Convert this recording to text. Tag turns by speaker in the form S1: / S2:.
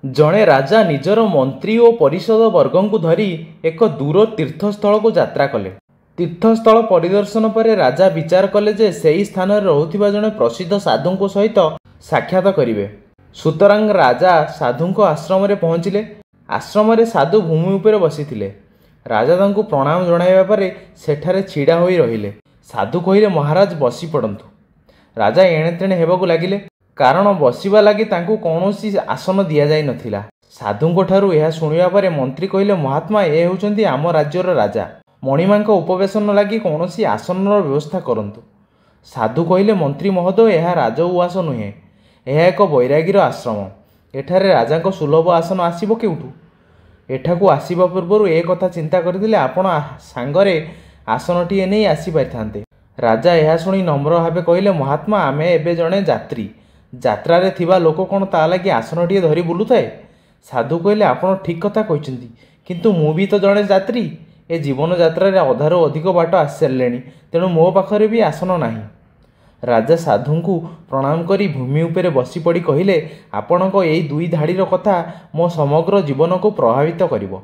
S1: जड़े राजा निजर मंत्री और परिषद वर्ग को धरी एक दूर तीर्थस्थल को यात्रा कले। तीर्थस्थल परिदर्शन पर राजा विचार कले जे सही स्थान में रोहुथिबा जड़े प्रसिद्ध साधु सहित साक्षात करिवे। सुतरां राजा साधु आश्रम में पहुँचिले। आश्रम में साधु भूमि उपर बसी। राजा तांको प्रणाम जणाइबा परे सेठारे छिड़ा होई रहिले। साधु कहिले, महाराज बसी पड़ंतु। राजा एणे तेणे हेबाकु लागिले, कारण बसिबा लागि तांको कौनसी आसन दिया जाई नथिला। साधुंको ठारू यह शुणिबा परे मंत्री कहिले, महात्मा ए होउचंती आम राज्यर राजा, मणिमांक उपवेशन लागि कौनसी आसनर व्यवस्था करंतु। साधु कहिले, मंत्री महोदय यह राज उवास नुहे, यह एक बैरागीर आश्रम। एठारे राजांको सुलभ आसन आसीबो केउठु? एठाकू आसीबा पूर्वरु ए कथा चिंता करथिले आपण सांगरे आसनटीए नहीं आसी पारिथांते। राजा यह शुणी नम्र भावे कहिले, महात्मा आमे एबे जणे यात्री, यात्रारे थिबा लोक कोन ता लागि आसनटीए धरी बुलुथाए? साधु कहिले, आपण ठीक कथा कहिसंती, किंतु मु भी तो जणे यात्री। ए जीवन यात्रारे अधारू अधिक बाट आसी सारलेनी, तेणु मो पाखरे भी आसन नाही। राजा साधुंकु प्रणाम करी भूमि उपरे बसी पड़ी कहिले, आपणक एई दुई धाड़ीर कथा मो समग्र जीवन को प्रभावित करिवो।